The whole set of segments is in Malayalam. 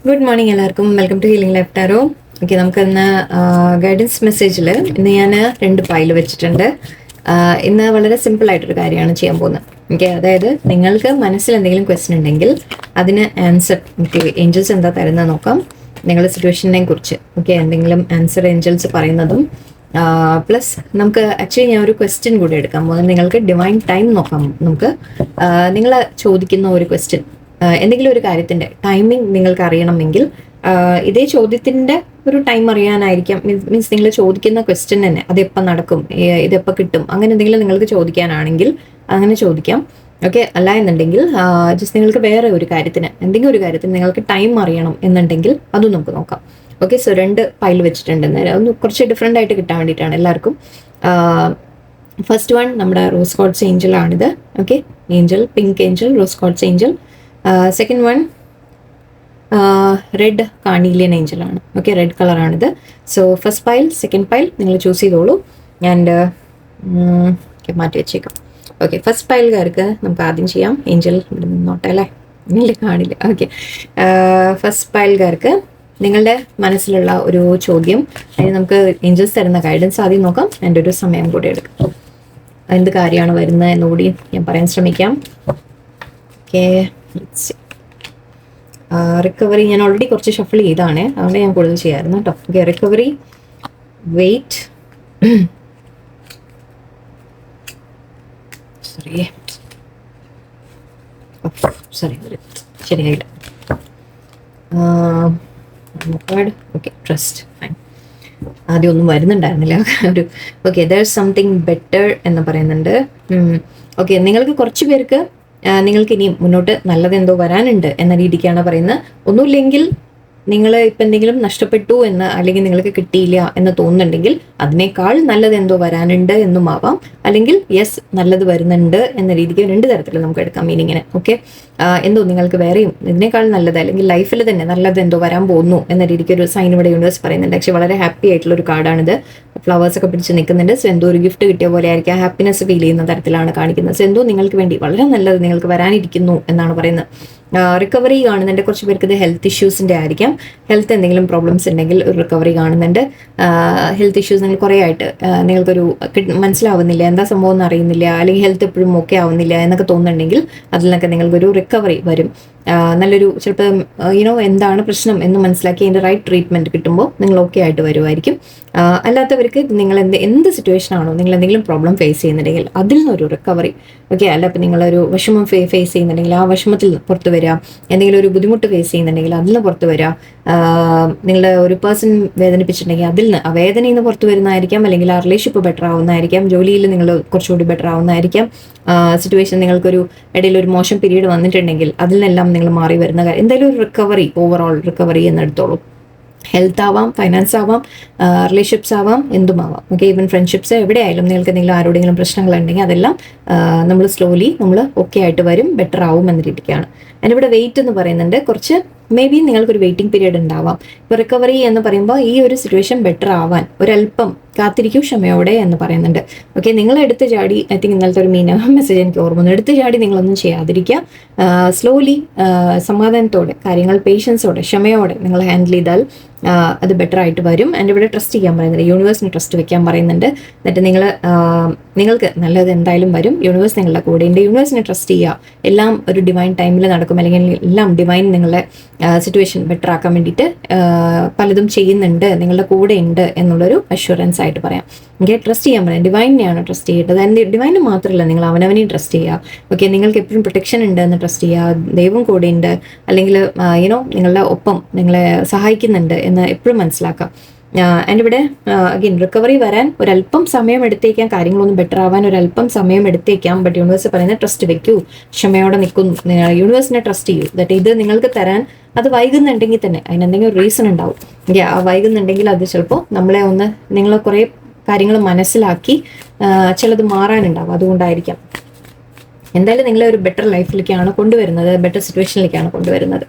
ഗുഡ് മോർണിംഗ് എല്ലാവർക്കും. Welcome to healing life tarot. Okay, നമുക്കിന്ന് ഗൈഡൻസ് മെസ്സേജിൽ ഇന്ന് ഞാൻ 2 ഫയൽ വെച്ചിട്ടുണ്ട്. ഇന്ന് വളരെ സിമ്പിൾ ആയിട്ടൊരു കാര്യമാണ് ചെയ്യാൻ പോകുന്നത്. ഓക്കെ, അതായത് നിങ്ങൾക്ക് മനസ്സിൽ എന്തെങ്കിലും ക്വസ്റ്റ്യൻ ഉണ്ടെങ്കിൽ അതിന് ആൻസർ ഏഞ്ചൽസ് എന്താ തരുന്നത് നോക്കാം. നിങ്ങളുടെ സിറ്റുവേഷനെ കുറിച്ച് എന്തെങ്കിലും ആൻസർ ഏഞ്ചൽസ് പറയുന്നതും പ്ലസ് നമുക്ക് ആക്ച്വലി ഞാൻ ഒരു ക്വസ്റ്റ്യൻ കൂടി എടുക്കാൻ പോകുന്നത്. നിങ്ങൾക്ക് ഡിവൈൻ ടൈം നോക്കാം. നമുക്ക് നിങ്ങൾ ചോദിക്കുന്ന ഒരു ക്വസ്റ്റ്യൻ, എന്തെങ്കിലും ഒരു കാര്യത്തിന്റെ ടൈമിംഗ് നിങ്ങൾക്ക് അറിയണമെങ്കിൽ ഇതേ ചോദ്യത്തിന്റെ ഒരു ടൈം അറിയാനായിരിക്കാം. മീൻസ് നിങ്ങൾ ചോദിക്കുന്ന ക്വസ്റ്റ്യൻ തന്നെ അതെപ്പോൾ നടക്കും, ഇതെപ്പോൾ കിട്ടും, അങ്ങനെ എന്തെങ്കിലും നിങ്ങൾക്ക് ചോദിക്കാനാണെങ്കിൽ അങ്ങനെ ചോദിക്കാം. ഓക്കെ, അല്ല എന്നുണ്ടെങ്കിൽ ജസ്റ്റ് നിങ്ങൾക്ക് വേറെ ഒരു കാര്യത്തിന്, എന്തെങ്കിലും ഒരു കാര്യത്തിന് നിങ്ങൾക്ക് ടൈം അറിയണം എന്നുണ്ടെങ്കിൽ അതും നമുക്ക് നോക്കാം. ഓക്കെ, സോ 2 ഫയൽ വെച്ചിട്ടുണ്ട്. ഒന്ന് കുറച്ച് ഡിഫറെൻ്റ് ആയിട്ട് കിട്ടാൻ വേണ്ടിയിട്ടാണ് എല്ലാവർക്കും. ഫസ്റ്റ് വൺ നമ്മുടെ റോസ് കോഡ്സ് ഏഞ്ചൽ ആണിത്. Okay, angel, pink angel, rose quartz angel. Second one red carnelian angel ആണ്. ഓക്കെ, റെഡ് കളറാണിത്. So first pile, second pile നിങ്ങൾ ചൂസ് ചെയ്തോളൂ. ആൻഡ് മാറ്റി വെച്ചേക്കാം. ഓക്കെ, ഫസ്റ്റ് ഫയൽകാർക്ക് നമുക്ക് ആദ്യം ചെയ്യാം. ഏഞ്ചൽ ഇവിടെ നിന്നോട്ടെ അല്ലേ, ഇല്ല കാണില്ല. ഓക്കെ, ഫസ്റ്റ് ഫയൽകാർക്ക് നിങ്ങളുടെ മനസ്സിലുള്ള ഒരു ചോദ്യം, അതിന് നമുക്ക് ഏഞ്ചൽസ് തരുന്ന ഗൈഡൻസ് ആദ്യം നോക്കാം. എൻ്റെ ഒരു സമയം കൂടി എടുക്കാം. എന്ത് കാര്യമാണ് വരുന്നത് എന്നുകൂടി ഞാൻ പറയാൻ ശ്രമിക്കാം. ഓക്കെ, റിക്കവറി ഞാൻ ഓൾറെഡി കുറച്ച് ഷഫിൾ ചെയ്താണ്, അതുകൊണ്ട് ഞാൻ കൂടുതൽ ചെയ്യാമായിരുന്നു കേട്ടോ. ഓക്കെ, റിക്കവറി, വെയിറ്റ്, ശരിയായില്ല. Okay, trust, fine. ആദ്യം ഒന്നും വരുന്നുണ്ടായിരുന്നില്ല ഒരു. Okay, there is something better എന്ന് പറയുന്നുണ്ട്. ഓക്കെ, നിങ്ങൾക്ക് കുറച്ച് പേർക്ക് നിങ്ങൾക്ക് ഇനിയും മുന്നോട്ട് നല്ലതെന്തോ വരാനുണ്ട് എന്ന രീതിക്കാണ് പറയുന്നത്. ഒന്നുമില്ലെങ്കിൽ നിങ്ങൾ ഇപ്പം എന്തെങ്കിലും നഷ്ടപ്പെട്ടു എന്ന്, അല്ലെങ്കിൽ നിങ്ങൾക്ക് കിട്ടിയില്ല എന്ന് തോന്നുന്നുണ്ടെങ്കിൽ അതിനേക്കാൾ നല്ലത് എന്തോ വരാനുണ്ട് എന്നും ആവാം. അല്ലെങ്കിൽ യെസ്, നല്ലത് വരുന്നുണ്ട് എന്ന രീതിക്ക് 2 തരത്തിൽ നമുക്ക് എടുക്കാം മീനിങ്ങിന്. ഓക്കെ, എന്തോ നിങ്ങൾക്ക് വേറെയും ഇതിനേക്കാൾ നല്ലത്, അല്ലെങ്കിൽ ലൈഫിൽ തന്നെ നല്ലത് എന്തോ വരാൻ പോകുന്നു എന്ന രീതിക്ക് ഒരു സൈൻ ഇവിടെ യൂണിവേഴ്സ് പറയുന്നുണ്ട്. പക്ഷേ വളരെ ഹാപ്പി ആയിട്ടുള്ള ഒരു കാർഡാണിത്. ഫ്ലവേഴ്സ് ഒക്കെ പിടിച്ച് നിൽക്കുന്നുണ്ട്. സോ എന്തോ ഒരു ഗിഫ്റ്റ് കിട്ടിയ പോലെ ആയിരിക്കും, ഹാപ്പിനെസ് ഫീൽ ചെയ്യുന്ന തരത്തിലാണ് കാണിക്കുന്നത്. സോ എന്തോ നിങ്ങൾക്ക് വേണ്ടി വളരെ നല്ലത് നിങ്ങൾക്ക് വരാനിരിക്കുന്നു എന്നാണ് പറയുന്നത്. റിക്കവറി കാണുന്നുണ്ട്. കുറച്ച് പേർക്ക് ഇത് ഹെൽത്ത് ഇഷ്യൂസിൻ്റെ ആയിരിക്കാം. ഹെൽത്ത് എന്തെങ്കിലും പ്രോബ്ലംസ് ഉണ്ടെങ്കിൽ ഒരു റിക്കവറി കാണുന്നുണ്ട്. ഹെൽത്ത് ഇഷ്യൂസ് നിങ്ങൾ കുറേ ആയിട്ട് നിങ്ങൾക്കൊരു മനസ്സിലാവുന്നില്ല, എന്താ സംഭവം എന്ന് അറിയുന്നില്ല, അല്ലെങ്കിൽ ഹെൽത്ത് എപ്പോഴും ഓക്കെ ആവുന്നില്ല എന്നൊക്കെ തോന്നുന്നുണ്ടെങ്കിൽ അതിൽ നിന്നൊക്കെ നിങ്ങൾക്കൊരു റിക്കവറി വരും. നല്ലൊരു ചിലപ്പോൾ എന്താണ് പ്രശ്നം എന്ന് മനസ്സിലാക്കി അതിൻ്റെ റൈറ്റ് ട്രീറ്റ്മെൻറ്റ് കിട്ടുമ്പോൾ നിങ്ങൾ ഓക്കെ ആയിട്ട് വരുമായിരിക്കും. അല്ലാത്തവർക്ക് നിങ്ങൾ എന്ത് സിറ്റുവേഷൻ ആണോ, നിങ്ങൾ എന്തെങ്കിലും പ്രോബ്ലം ഫേസ് ചെയ്യുന്നുണ്ടെങ്കിൽ അതിൽ നിന്നൊരു റിക്കവറി. ഓക്കെ, അല്ല ഇപ്പം നിങ്ങളൊരു വിഷമം ഫേസ് ചെയ്യുന്നുണ്ടെങ്കിൽ ആ വിഷമത്തിൽ പുറത്ത് വരിക, എന്തെങ്കിലും ഒരു ബുദ്ധിമുട്ട് ഫേസ് ചെയ്യുന്നുണ്ടെങ്കിൽ അതിൽ നിന്ന് പുറത്ത് വരിക, നിങ്ങളുടെ ഒരു പേഴ്സൺ വേദനിപ്പിച്ചിട്ടുണ്ടെങ്കിൽ അതിൽ നിന്ന്, ആ വേദനയിൽ നിന്ന് പുറത്ത് വരുന്നതായിരിക്കാം, അല്ലെങ്കിൽ ആ റിലേഷൻഷിപ്പ് ബെറ്റർ ആവുന്നതായിരിക്കാം, ജോലിയിൽ നിങ്ങൾ കുറച്ചുകൂടി ബെറ്റർ ആവുന്നതായിരിക്കാം. സിറ്റുവേഷൻ നിങ്ങൾക്കൊരു ഇടയിൽ ഒരു മോശം പീരീഡ് വന്നിട്ടുണ്ടെങ്കിൽ അതിൽ നിന്നെല്ലാം നിങ്ങൾ മാറി വരുന്ന കാര്യം, എന്തായാലും ഒരു റിക്കവറി, ഓവറോൾ റിക്കവറി എന്നെടുത്തോളൂ. ഹെൽത്ത് ആവാം, ഫൈനാൻസ് ആവാം, റിലേഷൻഷിപ്സ് ആവാം, എന്തുമാവാം. ഓക്കെ, ഈവൻ ഫ്രണ്ട്ഷിപ്സ്, എവിടെയായാലും നിങ്ങൾക്ക് എന്തെങ്കിലും ആരോടെങ്കിലും പ്രശ്നങ്ങളുണ്ടെങ്കിൽ അതെല്ലാം നമ്മൾ സ്ലോലി നമ്മൾ ഓക്കെ ആയിട്ട് വരും, ബെറ്റർ ആവും എന്ന രീതിക്കാണ്. അതിനിവിടെ വെയിറ്റ് എന്ന് പറയുന്നുണ്ട്. കുറച്ച് മേ ബി നിങ്ങൾക്കൊരു വെയിറ്റിംഗ് പീരീഡ് ഉണ്ടാവാം. ഇപ്പോൾ റിക്കവറി എന്ന് പറയുമ്പോൾ ഈ ഒരു സിറ്റുവേഷൻ ബെറ്റർ ആവാൻ ഒരല്പം കാത്തിരിക്കും, ക്ഷമയോടെ എന്ന് പറയുന്നുണ്ട്. ഓക്കെ, നിങ്ങൾ എടുത്ത് ചാടി, ഐ തിങ്ക് ഇന്നലത്തെ ഒരു മെസ്സേജ് എനിക്ക് ഓർമ്മ വന്നു, എടുത്ത് ചാടി നിങ്ങളൊന്നും ചെയ്യാതിരിക്കുക. സ്ലോലി, സമാധാനത്തോടെ കാര്യങ്ങൾ, പേഷ്യൻസോടെ, ക്ഷമയോടെ നിങ്ങൾ ഹാൻഡിൽ ചെയ്താൽ അത് ബെറ്റർ ആയിട്ട് വരും. ആൻഡ് ഇവിടെ ട്രസ്റ്റ് ചെയ്യാൻ പറയുന്നുണ്ട്, യൂണിവേഴ്സിന് ട്രസ്റ്റ് വെക്കാൻ പറയുന്നുണ്ട്. എന്നിട്ട് നിങ്ങൾക്ക് നല്ലത് എന്തായാലും വരും. യൂണിവേഴ്സ് നിങ്ങളുടെ കൂടെ ഉണ്ട്. യൂണിവേഴ്സിനെ ട്രസ്റ്റ് ചെയ്യുക. എല്ലാം ഒരു ഡിവൈൻ ടൈമിൽ നടക്കും, അല്ലെങ്കിൽ എല്ലാം ഡിവൈൻ നിങ്ങളുടെ സിറ്റുവേഷൻ ബെറ്റർ ആക്കാൻ വേണ്ടിയിട്ട് പലതും ചെയ്യുന്നുണ്ട്, നിങ്ങളുടെ കൂടെ ഉണ്ട് എന്നുള്ളൊരു അഷ്വറൻസ് ആയിട്ട് പറയാം. ഓക്കെ, ട്രസ്റ്റ് ചെയ്യാൻ പറയാം. ഡിവൈനെയാണ് ട്രസ്റ്റ് ചെയ്യേണ്ടത്. ആൻഡ് ഡിവൈന് മാത്രമല്ല, നിങ്ങൾ അവനവനെയും ട്രസ്റ്റ് ചെയ്യുക. ഓക്കെ, നിങ്ങൾക്ക് എപ്പോഴും പ്രൊട്ടക്ഷൻ ഉണ്ട് എന്ന് ട്രസ്റ്റ് ചെയ്യുക. ദൈവം കൂടെ ഉണ്ട്, അല്ലെങ്കിൽ നിങ്ങളുടെ ഒപ്പം നിങ്ങളെ സഹായിക്കുന്നുണ്ട് എന്ന് എപ്പോഴും മനസ്സിലാക്കാം. ആൻഡ് ഇവിടെ അഗെയിൻ റിക്കവറി വരാൻ ഒരല്പം സമയം എടുത്തേക്കാം, കാര്യങ്ങളൊന്നും ബെറ്റർ ആവാൻ ഒരല്പം സമയം എടുത്തേക്കാം. ബട്ട് യൂണിവേഴ്സ് പറയുന്നത് ട്രസ്റ്റ് വെക്കൂ, ക്ഷമയോടെ നിൽക്കുന്നു, യൂണിവേഴ്സിനെ ട്രസ്റ്റ് ചെയ്യൂ. ദാറ്റ് ഇത് നിങ്ങൾക്ക് തരാൻ അത് വൈകുന്നുണ്ടെങ്കിൽ തന്നെ അതിനെന്തെങ്കിലും റീസൺ ഉണ്ടാവും. ആ വൈകുന്നുണ്ടെങ്കിൽ അത് ചിലപ്പോൾ നിങ്ങൾ കുറേ കാര്യങ്ങൾ മനസ്സിലാക്കി ചിലത് മാറാനുണ്ടാവും, അതുകൊണ്ടായിരിക്കാം. എന്തായാലും നിങ്ങളെ ഒരു ബെറ്റർ ലൈഫിലേക്കാണ് കൊണ്ടുവരുന്നത്, ബെറ്റർ സിറ്റുവേഷനിലേക്കാണ് കൊണ്ടുവരുന്നത്.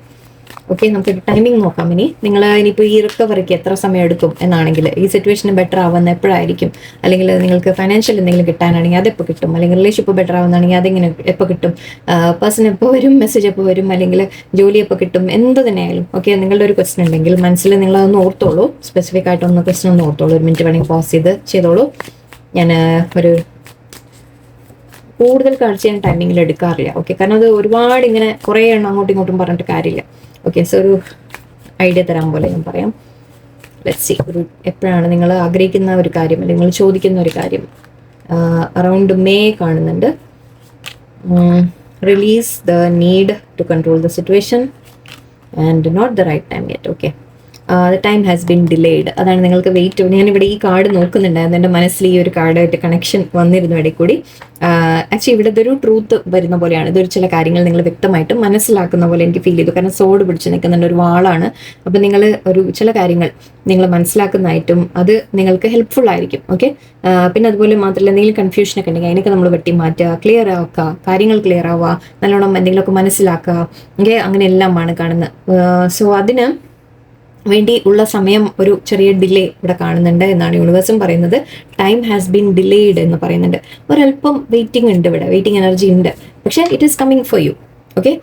ഓക്കെ, നമുക്കൊരു ടൈമിംഗ് നോക്കാം. ഇനി നിങ്ങൾ ഇനിയിപ്പോൾ ഈ റിക്കവറിക്ക് എത്ര സമയം എടുക്കും എന്നാണെങ്കിൽ, ഈ സിറ്റുവേഷൻ ബെറ്റർ ആവുന്ന എപ്പോഴായിരിക്കും, അല്ലെങ്കിൽ നിങ്ങൾക്ക് ഫൈനാൻഷ്യൽ എന്തെങ്കിലും കിട്ടാനാണെങ്കിൽ അതെപ്പോൾ കിട്ടും, അല്ലെങ്കിൽ റിലേഷൻഷിപ്പ് ബെറ്റർ ആവുന്നതാണെങ്കിൽ അതിങ്ങനെ എപ്പോൾ കിട്ടും, പേഴ്സൺ എപ്പോൾ വരും, മെസ്സേജ് എപ്പോൾ വരും, അല്ലെങ്കിൽ ജോലി എപ്പോൾ കിട്ടും, എന്ത് തന്നെയായാലും ഓക്കെ, നിങ്ങളുടെ ഒരു ക്വസ്റ്റൻ ഉണ്ടെങ്കിൽ മനസ്സിൽ നിങ്ങളതൊന്ന് ഓർത്തോളൂ. സ്പെസിഫിക് ആയിട്ടൊന്ന് ക്വസ്റ്റൻ ഒന്ന് ഓർത്തോളൂ. ഒരു മിനിറ്റ് വേണമെങ്കിൽ പോസ് ചെയ്തോളൂ. ഞാൻ ഒരു കൂടുതൽ കാഴ്ച ഞാൻ ടൈമിങ്ങിൽ എടുക്കാറില്ല. ഓക്കെ, കാരണം അത് ഒരുപാട് ഇങ്ങനെ കുറേ എണ്ണം അങ്ങോട്ടും ഇങ്ങോട്ടും പറഞ്ഞിട്ട് കാര്യമില്ല. ഓക്കെ, സോ ഒരു ഐഡിയ തരാൻ പോലെ ഞാൻ പറയാം. ലെറ്റ്സ് സീ, ഒരു എപ്പോഴാണ് നിങ്ങൾ ആഗ്രഹിക്കുന്ന ഒരു കാര്യം അല്ലെങ്കിൽ നിങ്ങൾ ചോദിക്കുന്ന ഒരു കാര്യം അറൗണ്ട് മേ കാണുന്നുണ്ട്. Release the need to control the situation and not the right time yet. Okay, the time has been delayed. അതാണ് നിങ്ങൾക്ക് വെയിറ്റ്. ഞാനിവിടെ ഈ കാർഡ് നോക്കുന്നുണ്ടായിരുന്നു, എൻ്റെ മനസ്സിൽ ഈ ഒരു കാർഡായിട്ട് കണക്ഷൻ വന്നിരുന്നു ഇടയിൽ കൂടി. ആക്ച്വലി ഇവിടെ ഇതൊരു ട്രൂത്ത് വരുന്ന പോലെയാണ്. ഇതൊരു ചില കാര്യങ്ങൾ നിങ്ങൾ വ്യക്തമായിട്ട് മനസ്സിലാക്കുന്ന പോലെ എനിക്ക് ഫീൽ ചെയ്തു. കാരണം സോഡ് പിടിച്ച് നിൽക്കുന്നുണ്ട്, ഒരു വാളാണ്. അപ്പം നിങ്ങൾ ഒരു ചില കാര്യങ്ങൾ നിങ്ങൾ മനസ്സിലാക്കുന്നതായിട്ടും അത് നിങ്ങൾക്ക് ഹെൽപ്ഫുൾ ആയിരിക്കും. ഓക്കെ, പിന്നെ അതുപോലെ മാത്രമല്ല എന്തെങ്കിലും കൺഫ്യൂഷനൊക്കെ ഉണ്ടെങ്കിൽ അതിനൊക്കെ നമ്മൾ വെട്ടി മാറ്റുക, ക്ലിയർ ആക്കുക, കാര്യങ്ങൾ ക്ലിയർ ആവുക, നല്ലോണം എന്തെങ്കിലുമൊക്കെ മനസ്സിലാക്കുക. ഓക്കെ, അങ്ങനെ എല്ലാമാണ് കാണുന്നത്. സോ അതിന് വേണ്ടി ഉള്ള സമയം ഒരു ചെറിയ ഡിലേ ഇവിടെ കാണുന്നുണ്ട് എന്നാണ് യൂണിവേഴ്സും പറയുന്നത്. ടൈം ഹാസ് ബീൻ ഡിലേഡ് എന്ന് പറയുന്നുണ്ട്. ഒരല്പം വെയിറ്റിംഗ് ഉണ്ട് ഇവിടെ, വെയിറ്റിംഗ് എനർജി ഉണ്ട്. പക്ഷേ it is coming for you. Okay,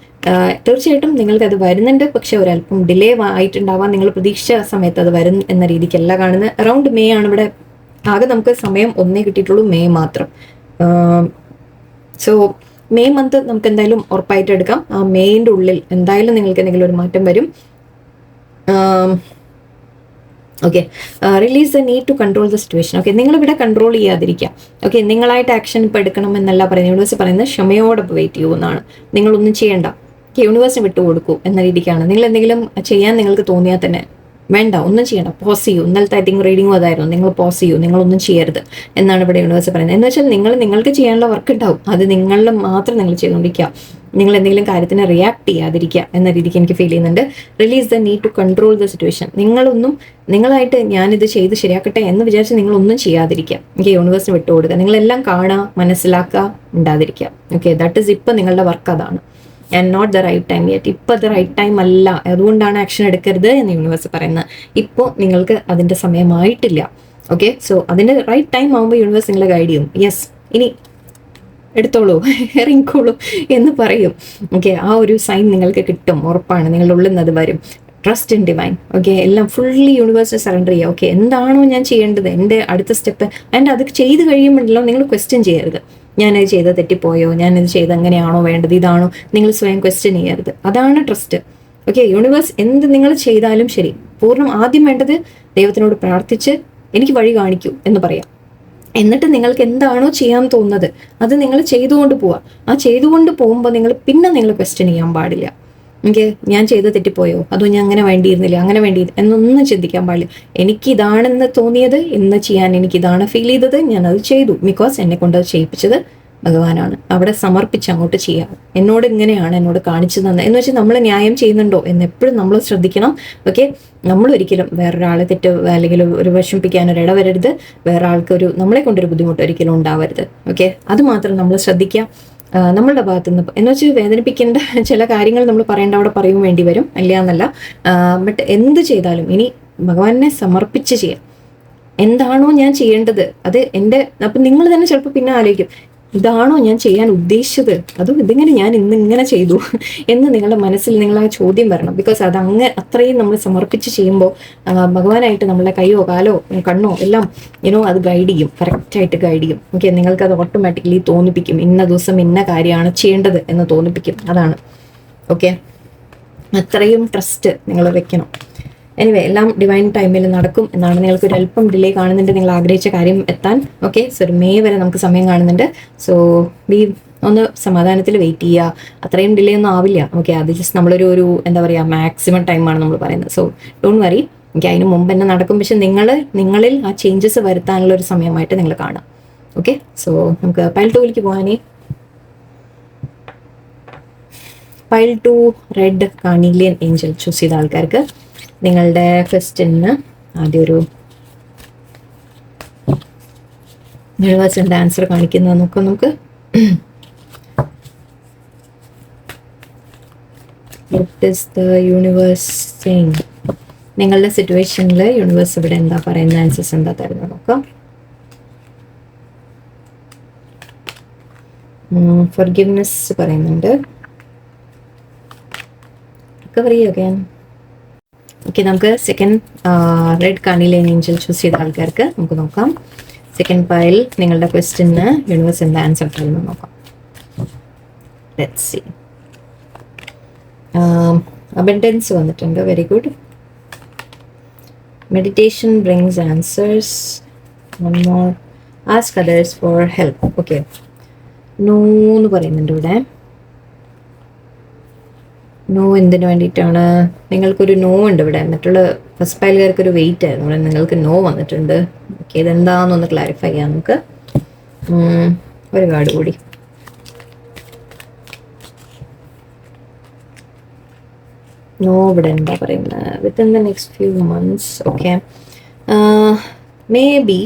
തീർച്ചയായിട്ടും നിങ്ങൾക്ക് അത് വരുന്നുണ്ട്. പക്ഷെ ഒരല്പം ഡിലേ ആയിട്ടുണ്ടാവാം. നിങ്ങൾ പ്രതീക്ഷിച്ച സമയത്ത് അത് വരും എന്ന രീതിക്കല്ല കാണുന്നത്. അറൗണ്ട് മേ ആണ് ഇവിടെ ആകെ നമുക്ക് സമയം ഒന്നേ കിട്ടിയിട്ടുള്ളൂ, മേ മാത്രം. സോ മെയ് മന്ത് നമുക്ക് എന്തായാലും ഉറപ്പായിട്ട് എടുക്കാം. ആ മെയിൻ്റെ ഉള്ളിൽ എന്തായാലും നിങ്ങൾക്ക് എന്തെങ്കിലും ഒരു മാറ്റം വരും. Okay, release the need to control the situation. Okay, നിങ്ങളിവിടെ കൺട്രോൾ ചെയ്യാതിരിക്കുക. ഓക്കെ, നിങ്ങളായിട്ട് ആക്ഷൻ ഇപ്പോൾ എടുക്കണം എന്നല്ല പറയുന്നത്. യൂണിവേഴ്സ് പറയുന്നത് ക്ഷമയോടെ വെയിറ്റ് ചെയ്യുമെന്നാണ്. നിങ്ങളൊന്നും ചെയ്യേണ്ട, യൂണിവേഴ്സിന് വിട്ടുകൊടുക്കൂ എന്ന രീതിക്കാണ്. നിങ്ങൾ എന്തെങ്കിലും ചെയ്യാൻ നിങ്ങൾക്ക് തോന്നിയാൽ തന്നെ വേണ്ട, ഒന്നും ചെയ്യണ്ട, പോസ് ചെയ്യൂ. ഇന്നലത്തെ ഐ തിങ്ക് റീഡിങ്ങും അതായിരുന്നു, നിങ്ങൾ പോസ് ചെയ്യൂ, നിങ്ങളൊന്നും ചെയ്യരുത് എന്നാണ് ഇവിടെ യൂണിവേഴ്സ് പറയുന്നത്. എന്ന് വെച്ചാൽ നിങ്ങൾക്ക് ചെയ്യാനുള്ള വർക്ക് ഉണ്ടാവും, അത് നിങ്ങളിൽ മാത്രം നിങ്ങൾ ചെയ്തുകൊണ്ടിരിക്കുക. നിങ്ങൾ എന്തെങ്കിലും കാര്യത്തിന് റിയാക്ട് ചെയ്യാതിരിക്കുക എന്ന രീതിക്ക് എനിക്ക് ഫീൽ ചെയ്യുന്നുണ്ട്. Release the need to control the situation. നിങ്ങളായിട്ട് ഞാനിത് ചെയ്ത് ശരിയാക്കട്ടെ എന്ന് വിചാരിച്ച് നിങ്ങളൊന്നും ചെയ്യാതിരിക്കുക. എനിക്ക് യൂണിവേഴ്സിന് വിട്ടുകൊടുക്കുക. നിങ്ങളെല്ലാം കാണുക, മനസ്സിലാക്കുക, ഉണ്ടാതിരിക്കുക. ഓക്കെ, ദാറ്റ് ഈസ് ഇപ്പം നിങ്ങളുടെ വർക്ക് അതാണ്. And not the right time yet. ഇപ്പം അത് റൈറ്റ് ടൈം അല്ല, അതുകൊണ്ടാണ് ആക്ഷൻ എടുക്കരുത് എന്ന് യൂണിവേഴ്സ് പറയുന്നത്. ഇപ്പോൾ നിങ്ങൾക്ക് അതിൻ്റെ സമയമായിട്ടില്ല. ഓക്കെ, സോ അതിൻ്റെ റൈറ്റ് ടൈം ആകുമ്പോൾ യൂണിവേഴ്സ് നിങ്ങളെ ഗൈഡ് ചെയ്യും. യെസ്, ഇനി എടുത്തോളൂ, ഇറങ്ങിക്കോളൂ എന്ന് പറയും. ഓക്കെ, ആ ഒരു സൈൻ നിങ്ങൾക്ക് കിട്ടും, ഉറപ്പാണ്. നിങ്ങളുടെ ഉള്ളിൽ നിന്ന് അത് വരും. Trust in divine. ഓക്കെ, എല്ലാം ഫുള്ളി യൂണിവേഴ്സിന് സറണ്ടർ ചെയ്യുക. ഓക്കെ, എന്താണോ ഞാൻ ചെയ്യേണ്ടത്, എൻ്റെ അടുത്ത സ്റ്റെപ്പ്, ആൻഡ് അത് ചെയ്ത് കഴിയുമ്പോഴല്ലോ നിങ്ങൾ ക്വസ്റ്റ്യൻ ചെയ്യരുത്. ഞാനത് ചെയ്ത് തെറ്റിപ്പോയോ, ഞാനിത് ചെയ്ത് എങ്ങനെയാണോ വേണ്ടത്, ഇതാണോ, നിങ്ങൾ സ്വയം ക്വസ്റ്റ്യൻ ചെയ്യരുത്. അതാണ് ട്രസ്റ്റ്. ഓക്കെ, യൂണിവേഴ്സ് എന്ത് നിങ്ങൾ ചെയ്താലും ശരി, പൂർണ്ണം ആദ്യം വേണ്ടത് ദൈവത്തിനോട് പ്രാർത്ഥിച്ച് എനിക്ക് വഴി കാണിക്കൂ എന്ന് പറയാം. എന്നിട്ട് നിങ്ങൾക്ക് എന്താണോ ചെയ്യാൻ തോന്നുന്നത് അത് നിങ്ങൾ ചെയ്തുകൊണ്ട് പോവുക. ആ ചെയ്തുകൊണ്ട് പോകുമ്പോൾ നിങ്ങൾ ക്വസ്റ്റ്യൻ ചെയ്യാൻ പാടില്ല. എനിക്ക് ഞാൻ ചെയ്ത് തെറ്റിപ്പോയോ, അതോ ഞാൻ അങ്ങനെ വേണ്ടിയിരുന്നില്ല, അങ്ങനെ എന്നൊന്നും ചിന്തിക്കാൻ പാടില്ല. എനിക്കിതാണെന്ന് തോന്നിയത്, ഇന്ന് ചെയ്യാൻ എനിക്കിതാണ് ഫീൽ ചെയ്തത്, ഞാനത് ചെയ്തു. ബിക്കോസ് എന്നെ കൊണ്ട് അത് ചെയ്യിപ്പിച്ചത് ഭഗവാനാണ്. അവിടെ സമർപ്പിച്ച് അങ്ങോട്ട് ചെയ്യാം. എന്നോട് ഇങ്ങനെയാണ് എന്നോട് കാണിച്ചു തന്നെ എന്ന് വെച്ചാൽ നമ്മൾ ന്യായം ചെയ്യുന്നുണ്ടോ എന്ന് എപ്പോഴും നമ്മൾ ശ്രദ്ധിക്കണം. ഓക്കെ, നമ്മളൊരിക്കലും വേറൊരാളെ അല്ലെങ്കിൽ ഒരു വിഷമിപ്പിക്കാൻ ഒരു ഇടവരരുത്. വേറെ ആൾക്കൊരു നമ്മളെ കൊണ്ടൊരു ബുദ്ധിമുട്ട് ഒരിക്കലും ഉണ്ടാവരുത്. ഓക്കെ, അത് മാത്രം നമ്മൾ ശ്രദ്ധിക്കാം നമ്മളുടെ ഭാഗത്തു നിന്ന്. എന്ന് വെച്ചാൽ വേദനിപ്പിക്കേണ്ട ചില കാര്യങ്ങൾ നമ്മൾ പറയേണ്ട അവിടെ പറയും വേണ്ടി വരും, അല്ല എന്നല്ല. ബട്ട് എന്ത് ചെയ്താലും ഇനി ഭഗവാനെ സമർപ്പിച്ച് ചെയ്യാം. എന്താണോ ഞാൻ ചെയ്യേണ്ടത് അത് അപ്പം നിങ്ങൾ തന്നെ ചിലപ്പോൾ പിന്നെ ആലോചിക്കും, ഇതാണോ ഞാൻ ചെയ്യാൻ ഉദ്ദേശിച്ചത്, അതും ഇതിങ്ങനെ ഞാൻ ഇങ്ങനെ ചെയ്തു എന്ന് നിങ്ങളുടെ മനസ്സിൽ നിങ്ങൾ ആ ചോദ്യം വരണം. ബിക്കോസ് അത്രയും നമ്മൾ സമർപ്പിച്ച് ചെയ്യുമ്പോൾ ഭഗവാനായിട്ട് നമ്മളെ കയ്യോ കാലോ കണ്ണോ എല്ലാം അത് ഗൈഡ് ചെയ്യും, കറക്റ്റായിട്ട് ഗൈഡ് ചെയ്യും. ഓക്കെ, നിങ്ങൾക്കത് ഓട്ടോമാറ്റിക്കലി തോന്നിപ്പിക്കും, ഇന്ന ദിവസം ഇന്ന കാര്യമാണ് ചെയ്യേണ്ടത് എന്ന് തോന്നിപ്പിക്കും. അതാണ്. ഓക്കെ, അത്രയും ട്രസ്റ്റ് നിങ്ങൾ വെക്കണം. എനിവേ, എല്ലാം ഡിവൈൻ ടൈമിൽ നടക്കും എന്നാണ്. നിങ്ങൾക്ക് ഒരു അല്പം ഡിലേ കാണുന്നുണ്ട് നിങ്ങൾ ആഗ്രഹിച്ച കാര്യം എത്താൻ. ഓക്കെ, സോ ഒരു മെയ് വരെ നമുക്ക് സമയം കാണുന്നുണ്ട്. സോ ഒന്ന് സമാധാനത്തിൽ വെയിറ്റ് ചെയ്യുക. അത്രയും ഡിലേ ഒന്നും ആവില്ല. ഓക്കെ, അത് ജസ്റ്റ് നമ്മളൊരു എന്താ പറയുക, മാക്സിമം ടൈമാണ് നമ്മൾ പറയുന്നത്. So don't worry. എനിക്ക് അതിന് മുമ്പ് തന്നെ നടക്കും. പക്ഷെ നിങ്ങളിൽ ആ ചേഞ്ചസ് വരുത്താനുള്ള ഒരു സമയമായിട്ട് നിങ്ങൾ കാണാം. ഓക്കെ, സോ നമുക്ക് പൈൽ 2ലേക്ക് പോകാനേ. Pile 2 red carnelian angel choose ചെയ്ത ആൾക്കാർക്ക് നിങ്ങളുടെ ക്വസ്റ്റ്യന് ആദ്യം ഒരു യൂണിവേഴ്സിന്റെ ആൻസർ കാണിക്കുന്നത് നോക്കാം നമുക്ക്. What is the universe saying? നിങ്ങളുടെ സിറ്റുവേഷനിൽ യൂണിവേഴ്സ് ഇവിടെ എന്താ പറയുന്ന ആൻസേഴ്സ് എന്താ തരുന്നത് നോക്കാം. ഫർഗിവ്നെസ് പറയുന്നുണ്ട്. Recovery again. ഓക്കെ, നമുക്ക് സെക്കൻഡ് റെഡ് കാർഡിലെ ഏഞ്ചൽ ചൂസ് ചെയ്ത ആൾക്കാർക്ക് നമുക്ക് നോക്കാം. സെക്കൻഡ് പൈൽ നിങ്ങളുടെ ക്വസ്റ്റ്യന് യൂണിവേഴ്സ് എന്താ ആൻസർ തരുന്നത് നോക്കാം. Let's see. അബൻഡൻസ് വന്നിട്ടുണ്ട്. Very good. Meditation brings answers. One more. Ask others for help. Okay. No എന്ന് പറയുന്നുണ്ട് ഇവിടെ. നോ എന്തിനു വേണ്ടിയിട്ടാണ്? നിങ്ങൾക്കൊരു നോ ഉണ്ട് ഇവിടെ. മറ്റുള്ള ഫസ്റ്റ് പൈലുകാർക്ക് ഒരു വെയിറ്റ് ആയിരുന്നു. ഇവിടെ നിങ്ങൾക്ക് നോ വന്നിട്ടുണ്ട്. ഓക്കെ, ഇതെന്താണെന്നൊന്ന് ക്ലാരിഫൈ ചെയ്യാം നമുക്ക്. ഒരു കാർഡ് കൂടി. നോ ഇവിടെ എന്താ പറയുന്നത്? Within the next few months. Okay, may be.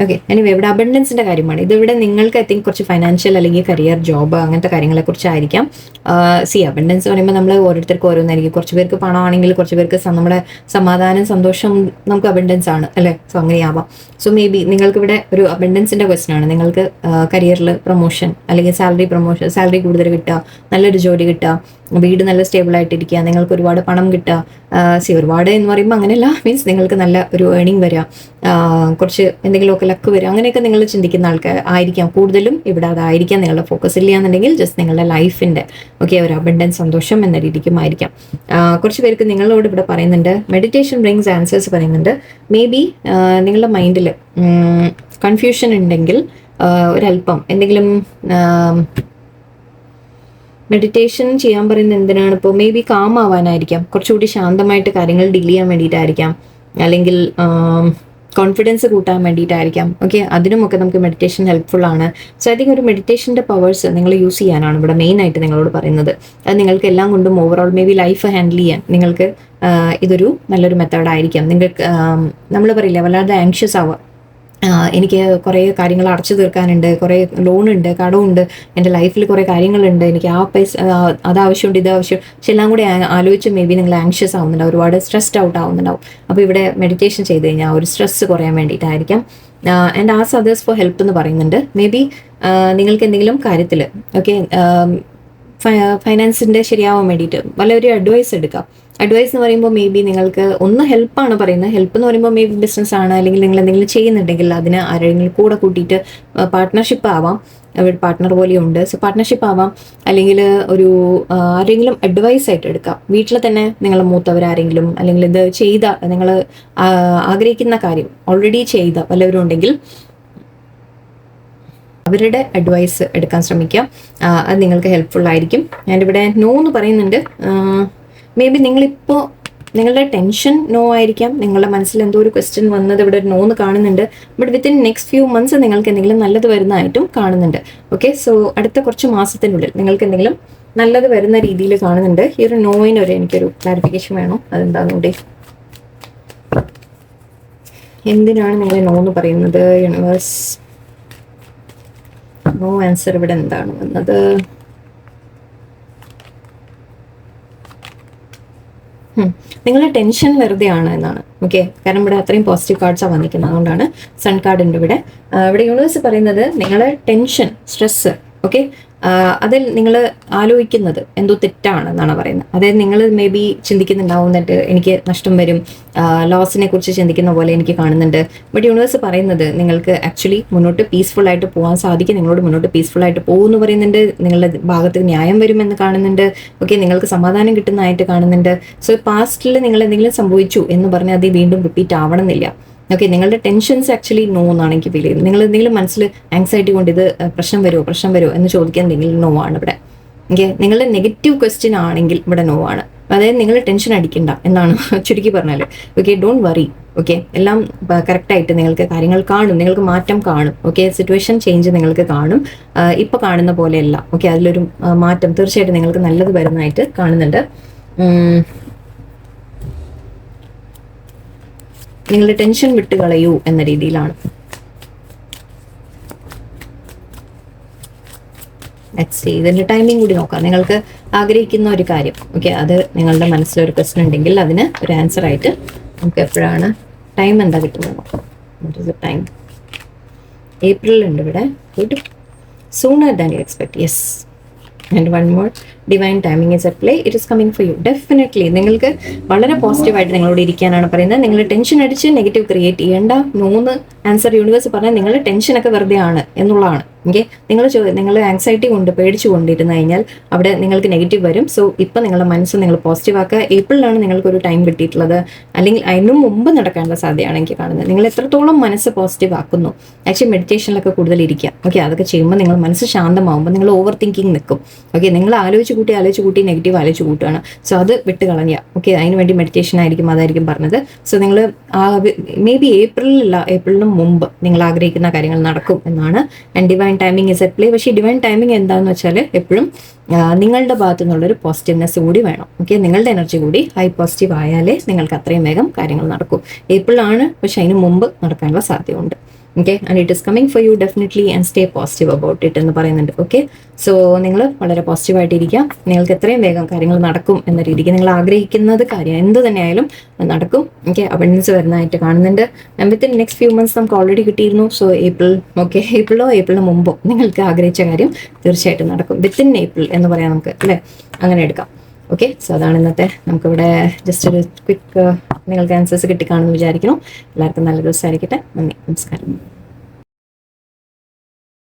Okay, anyway ഇവിടെ അബണ്ടൻസിന്റെ കാര്യമാണ്. ഇതിവിടെ നിങ്ങൾക്ക് ഐ തിങ്ക് കുറച്ച് ഫൈനാൻഷ്യൽ അല്ലെങ്കിൽ കരിയർ, ജോബ് അങ്ങനത്തെ കാര്യങ്ങളെ കുറിച്ചായിരിക്കാം. അബണ്ടൻസ് പറയുമ്പോൾ നമ്മൾ ഓരോരുത്തർക്കും ഓരോന്നായിരിക്കും. കുറച്ച് പേർക്ക് പണമാണെങ്കിൽ കുറച്ച് പേർക്ക് നമ്മുടെ സമാധാനം, സന്തോഷം നമുക്ക് അബണ്ടൻസ് ആണ് അല്ലേ. സോ അങ്ങനെയാവാം. സോ മേ ബി നിങ്ങൾക്കിവിടെ ഒരു അബണ്ടൻസിന്റെ ക്വസ്റ്റൻ ആണ്. നിങ്ങൾക്ക് കരിയറിൽ പ്രൊമോഷൻ അല്ലെങ്കിൽ സാലറി കൂടുതൽ കിട്ടുക, നല്ലൊരു ജോലി കിട്ടുക, വീട് നല്ല സ്റ്റേബിൾ ആയിട്ടിരിക്കുക, നിങ്ങൾക്ക് ഒരുപാട് പണം കിട്ടുക. ഒരുപാട് എന്ന് പറയുമ്പോൾ അങ്ങനെയല്ല, മീൻസ് നിങ്ങൾക്ക് നല്ല ഒരു ഏണിംഗ് വരിക, കുറച്ച് എന്തെങ്കിലുമൊക്കെ ലക്ക് വരിക, അങ്ങനെയൊക്കെ നിങ്ങൾ ചിന്തിക്കുന്ന ആൾക്കാർ ആയിരിക്കാം കൂടുതലും. ഇവിടെ അതായിരിക്കാം നിങ്ങളുടെ ഫോക്കസ്. ഇല്ല എന്നുണ്ടെങ്കിൽ ജസ്റ്റ് നിങ്ങളുടെ ലൈഫിൻ്റെ ഒരു അബണ്ടൻസ്, സന്തോഷം എന്ന രീതിക്കും ആയിരിക്കാം. കുറച്ച് പേർക്ക് നിങ്ങളോട് ഇവിടെ പറയുന്നുണ്ട് മെഡിറ്റേഷൻ ബ്രിങ്സ് ആൻസേഴ്സ് പറയുന്നുണ്ട്. മേ ബി നിങ്ങളുടെ മൈൻഡിൽ കൺഫ്യൂഷൻ ഉണ്ടെങ്കിൽ ഒരല്പം എന്തെങ്കിലും മെഡിറ്റേഷൻ ചെയ്യാൻ പറയുന്നത് എന്തിനാണ്? ഇപ്പോൾ മേ ബി കാം ആവാനായിരിക്കാം, കുറച്ചുകൂടി ശാന്തമായിട്ട് കാര്യങ്ങൾ ഡീൽ ചെയ്യാൻ വേണ്ടിയിട്ടായിരിക്കാം, അല്ലെങ്കിൽ കോൺഫിഡൻസ് കൂട്ടാൻ വേണ്ടിയിട്ടായിരിക്കാം. ഓക്കെ, അതിനുമൊക്കെ നമുക്ക് മെഡിറ്റേഷൻ ഹെൽപ്ഫുൾ ആണ്. സോ ഐ തിങ്ക് ഒരു മെഡിറ്റേഷൻ്റെ പവേഴ്സ് നിങ്ങൾ യൂസ് ചെയ്യാനാണ് ഇവിടെ മെയിനായിട്ട് നിങ്ങളോട് പറയുന്നത്. അത് നിങ്ങൾക്ക് എല്ലാം കൊണ്ടും overall may be life handle ചെയ്യാൻ നിങ്ങൾക്ക് ഇതൊരു നല്ലൊരു മെത്തേഡായിരിക്കാം. നിങ്ങൾക്ക് നമ്മൾ പറയില്ല വല്ലാതെ ആങ്ഷ്യസ് ആവുക, എനിക്ക് കുറേ കാര്യങ്ങൾ അടച്ചു തീർക്കാനുണ്ട്, കുറേ ലോണുണ്ട്, കടമുണ്ട്, എൻ്റെ ലൈഫിൽ കുറേ കാര്യങ്ങളുണ്ട്, എനിക്ക് ആ പൈസ അതാവശ്യമുണ്ട്, ഇതാവശ്യം, പക്ഷെ എല്ലാം കൂടി ആലോചിച്ച് മേ ബി നിങ്ങൾ ആങ്ഷ്യസ് ആവുന്നുണ്ടാവും, ഒരുപാട് സ്ട്രെസ്ഡ് ഔട്ട് ആവുന്നുണ്ടാവും. അപ്പോൾ ഇവിടെ മെഡിറ്റേഷൻ ചെയ്ത് കഴിഞ്ഞാൽ ഒരു സ്ട്രെസ്സ് കുറയാൻ വേണ്ടിയിട്ടായിരിക്കാം. And ask others for help എന്ന് പറയുന്നുണ്ട്. മേ ബി നിങ്ങൾക്ക് എന്തെങ്കിലും കാര്യത്തിൽ ഫൈനാൻസിൻ്റെ ശരിയാവാൻ വേണ്ടിയിട്ട് വല്ലൊരു അഡ്വൈസ് എടുക്കാം. അഡ്വൈസ് എന്ന് പറയുമ്പോൾ മേ ബി നിങ്ങൾക്ക് ഒന്ന് ഹെൽപ്പാണ് പറയുന്നത്. ഹെൽപ്പ് എന്ന് പറയുമ്പോൾ മേ ബി ബിസിനസ് ആണ്, അല്ലെങ്കിൽ നിങ്ങൾ എന്തെങ്കിലും ചെയ്യുന്നുണ്ടെങ്കിൽ അതിന് ആരെങ്കിലും കൂടെ കൂട്ടിയിട്ട് പാർട്ട്ണർഷിപ്പ് ആവാം. പാർട്ട്ണർ പോലെയുണ്ട്. സോ പാർട്ട്ണർഷിപ്പ് ആവാം, അല്ലെങ്കിൽ ഒരു ആരെങ്കിലും അഡ്വൈസ് ആയിട്ട് എടുക്കാം. വീട്ടിൽ തന്നെ നിങ്ങളെ മൂത്തവരാരെങ്കിലും, അല്ലെങ്കിൽ ഇത് ചെയ്ത നിങ്ങൾ ആഗ്രഹിക്കുന്ന കാര്യം ഓൾറെഡി ചെയ്ത വല്ലവരും ഉണ്ടെങ്കിൽ അവരുടെ അഡ്വൈസ് എടുക്കാൻ ശ്രമിക്കാം. അത് നിങ്ങൾക്ക് ഹെൽപ്ഫുൾ ആയിരിക്കും. ഞാനിവിടെ നോ എന്ന് പറയുന്നുണ്ട്. മേ ബി നിങ്ങളിപ്പോൾ നിങ്ങളുടെ ടെൻഷൻ നോ ആയിരിക്കാം. നിങ്ങളുടെ മനസ്സിൽ എന്തോ ഒരു ക്വസ്റ്റ്യൻ വന്നത് ഇവിടെ നോ എന്ന് കാണുന്നുണ്ട്. But within next few months നിങ്ങൾക്ക് എന്തെങ്കിലും നല്ലത് വരുന്നതായിട്ടും കാണുന്നുണ്ട്. ഓക്കെ, സോ അടുത്ത കുറച്ച് മാസത്തിനുള്ളിൽ നിങ്ങൾക്ക് എന്തെങ്കിലും നല്ലത് വരുന്ന രീതിയിൽ കാണുന്നുണ്ട്. ഈ ഒരു നോയിനൊരു എനിക്കൊരു ക്ലാരിഫിക്കേഷൻ വേണം. അതെന്താണെന്നുകൂടി, എന്തിനാണ് നിങ്ങൾ നോ എന്ന് പറയുന്നത്? യൂണിവേഴ്സ് നോ ആൻസർ ഇവിടെ എന്താണ് വന്നത്? നിങ്ങളുടെ ടെൻഷൻ വെറുതെ ആണ് എന്നാണ്. ഓക്കെ, കാരണം ഇവിടെ അത്രയും പോസിറ്റീവ് കാർഡ്സാണ് വന്നിരിക്കുന്നത്. അതുകൊണ്ടാണ് സൺ കാർഡ് ഉണ്ട് ഇവിടെ. ഇവിടെ യൂണിവേഴ്സ് പറയുന്നത് നിങ്ങളുടെ ടെൻഷൻ, സ്ട്രെസ്, ഓക്കെ, അതിൽ നിങ്ങൾ ആലോചിക്കുന്നത് എന്തോ തെറ്റാണെന്നാണ് പറയുന്നത്. അതായത് നിങ്ങൾ മേ ബി ചിന്തിക്കുന്നുണ്ടാവുന്നിട്ട് എനിക്ക് നഷ്ടം വരും, ലോസിനെ കുറിച്ച് ചിന്തിക്കുന്ന പോലെ എനിക്ക് കാണുന്നുണ്ട്. ബട്ട് യൂണിവേഴ്സ് പറയുന്നത് നിങ്ങൾക്ക് ആക്ച്വലി മുന്നോട്ട് പീസ്ഫുൾ ആയിട്ട് പോകാൻ സാധിക്കും. നിങ്ങളോട് മുന്നോട്ട് പീസ്ഫുൾ ആയിട്ട് പോകുമെന്ന് പറയുന്നുണ്ട്. നിങ്ങളുടെ ഭാഗത്ത് ന്യായം വരുമെന്ന് കാണുന്നുണ്ട്. ഓക്കെ, നിങ്ങൾക്ക് സമാധാനം കിട്ടുന്നതായിട്ട് കാണുന്നുണ്ട്. സോ പാസ്റ്റിൽ നിങ്ങൾ എന്തെങ്കിലും സംഭവിച്ചു എന്ന് പറഞ്ഞാൽ അത് വീണ്ടും റിപ്പീറ്റ് ആവണമെന്നില്ല. ഓക്കെ, നിങ്ങളുടെ ടെൻഷൻസ് ആക്ച്വലി നോ എന്നാണ് എനിക്ക് ഫീൽ ചെയ്യുന്നത്. നിങ്ങൾ എന്തെങ്കിലും മനസ്സിൽ ആങ്സൈറ്റി കൊണ്ട് ഇത് പ്രശ്നം വരുമോ എന്ന് ചോദിക്കാൻ എന്തെങ്കിലും നോ ആണ് ഇവിടെ. ഓക്കെ, നിങ്ങളുടെ നെഗറ്റീവ് ക്വസ്റ്റ്യൻ ആണെങ്കിൽ ഇവിടെ നോ ആണ്. അതായത് നിങ്ങൾ ടെൻഷൻ അടിക്കണ്ട എന്നാണ് ചുരുക്കി പറഞ്ഞാൽ. Okay, don't worry. ഓക്കെ, എല്ലാം കറക്റ്റായിട്ട് നിങ്ങൾക്ക് കാര്യങ്ങൾ കാണും, നിങ്ങൾക്ക് മാറ്റം കാണും. ഓക്കെ, സിറ്റുവേഷൻ ചേഞ്ച് നിങ്ങൾക്ക് കാണും. ഇപ്പോൾ കാണുന്ന പോലെയല്ല. ഓക്കെ, അതിലൊരു മാറ്റം തീർച്ചയായിട്ടും നിങ്ങൾക്ക് നല്ലത് വരുന്നതായിട്ട് കാണുന്നുണ്ട്. നിങ്ങളുടെ ടെൻഷൻ വിട്ട് കളയൂ എന്ന രീതിയിലാണ്. Let's see. ഇതിൻ്റെ ടൈമിംഗ് കൂടി നോക്കാം. നിങ്ങൾക്ക് ആഗ്രഹിക്കുന്ന ഒരു കാര്യം, ഓക്കെ, അത് നിങ്ങളുടെ മനസ്സിലൊരു ക്വസ്റ്റൻ ഉണ്ടെങ്കിൽ അതിന് ഒരു ആൻസർ ആയിട്ട് നമുക്ക് എപ്പോഴാണ് ടൈം എന്താ കിട്ടുന്നത് നോക്കാം. ടൈം ഏപ്രിലുണ്ട് ഇവിടെ. Good. Sooner than you expect. Yes. And one more, divine timing is A play, it is coming for you. Definitely നിങ്ങൾക്ക് വളരെ പോസിറ്റീവായിട്ട് നിങ്ങളോട് ഇരിക്കാനാണ് പറയുന്നത്. നിങ്ങൾ ടെൻഷൻ അടിച്ച് നെഗറ്റീവ് ക്രിയേറ്റ് ചെയ്യേണ്ട. 3 ആൻസർ യൂണിവേഴ്സ് പറഞ്ഞാൽ നിങ്ങളുടെ ടെൻഷനൊക്കെ വെറുതെ ആണ് എന്നുള്ളതാണ്. ഓക്കെ, നിങ്ങൾ ആങ്സൈറ്റി കൊണ്ട് പേടിച്ചു കൊണ്ടിരുന്നു കഴിഞ്ഞാൽ അവിടെ നിങ്ങൾക്ക് നെഗറ്റീവ് വരും. സോ ഇപ്പം നിങ്ങളുടെ മനസ്സ് നിങ്ങൾ പോസിറ്റീവ് ആക്കുക. ഏപ്രിലാണ് നിങ്ങൾക്കൊരു ടൈം കിട്ടിയിട്ടുള്ളത്, അല്ലെങ്കിൽ അതിനും മുമ്പ് നടക്കാനുള്ള സാധ്യതയാണ് എനിക്ക് കാണുന്നത്. നിങ്ങൾ എത്രത്തോളം മനസ്സ് പോസിറ്റീവ് ആക്കുന്നു, ആക്ച്വലി മെഡിറ്റേഷനിലൊക്കെ കൂടുതൽ ഇരിക്കുക. ഓക്കെ, അതൊക്കെ ചെയ്യുമ്പോൾ നിങ്ങൾ മനസ്സ് ശാന്തമാകുമ്പോൾ നിങ്ങൾ ഓവർ തിങ്കിങ് നിൽക്കും. ഓക്കെ, നിങ്ങൾ ആലോചിച്ച് കൂട്ടി നെഗറ്റീവ് ആലോചിച്ച് കൂട്ടുകയാണ്. സോ അത് വിട്ട് കളഞ്ഞ. ഓക്കെ, അതിന് വേണ്ടി മെഡിറ്റേഷൻ ആയിരിക്കും, അതായിരിക്കും പറഞ്ഞത്. സോ നിങ്ങൾ മേ ബി ഏപ്രിലിനും മുമ്പ് നിങ്ങൾ ആഗ്രഹിക്കുന്ന കാര്യങ്ങൾ നടക്കും എന്നാണ്. And divine timing is at play. പക്ഷേ ഡിവൈൻ ടൈമിംഗ് എന്താണെന്ന് വെച്ചാൽ എപ്പോഴും നിങ്ങളുടെ ഭാഗത്തു നിന്നുള്ളൊരു പോസിറ്റീവ്നെസ് കൂടി വേണം. ഓക്കെ, നിങ്ങളുടെ എനർജി കൂടി ഹൈ പോസിറ്റീവ് ആയാലേ നിങ്ങൾക്ക് അത്രയും വേഗം കാര്യങ്ങൾ നടക്കും. ഏപ്രിലാണ്, പക്ഷെ അതിന് മുമ്പ് നടക്കാനുള്ള സാധ്യതയുണ്ട്. Okay, and it is coming for you definitely, and stay positive about it എന്ന് പറയുന്നുണ്ട്. ഓക്കെ, സോ നിങ്ങൾ വളരെ പോസിറ്റീവായിട്ടിരിക്കാം. നിങ്ങൾക്ക് എത്രയും വേഗം കാര്യങ്ങൾ നടക്കും എന്ന രീതിക്ക് നിങ്ങൾ ആഗ്രഹിക്കുന്നത് കാര്യം എന്ത് തന്നെയായാലും നടക്കും. ഓക്കെ, അബണ്ടൻസ് വരുന്നതായിട്ട് കാണുന്നുണ്ട്. വിത്തിൻ നെക്സ്റ്റ് ഫ്യൂ മന്ത്സ് നമുക്ക് ഓൾറെഡി കിട്ടിയിരുന്നു. സോ ഏപ്രിൽ, ഓക്കെ, ഏപ്രിലിന് മുമ്പോ നിങ്ങൾക്ക് ആഗ്രഹിച്ച കാര്യം തീർച്ചയായിട്ടും നടക്കും. വിത്തിൻ ഏപ്രിൽ എന്ന് പറയാം നമുക്ക്, അല്ലേ? അങ്ങനെ എടുക്കാം. ഓക്കെ, സോ അതാണ് ഇന്നത്തെ നമുക്കിവിടെ ജസ്റ്റ് ഒരു ക്വിക്ക് നിങ്ങൾക്ക് ആൻസേഴ്സ് കിട്ടിക്കാണെന്ന് വിചാരിക്കുന്നു. എല്ലാവർക്കും നല്ല ദിവസമായിരിക്കട്ടെ. നന്ദി, നമസ്കാരം.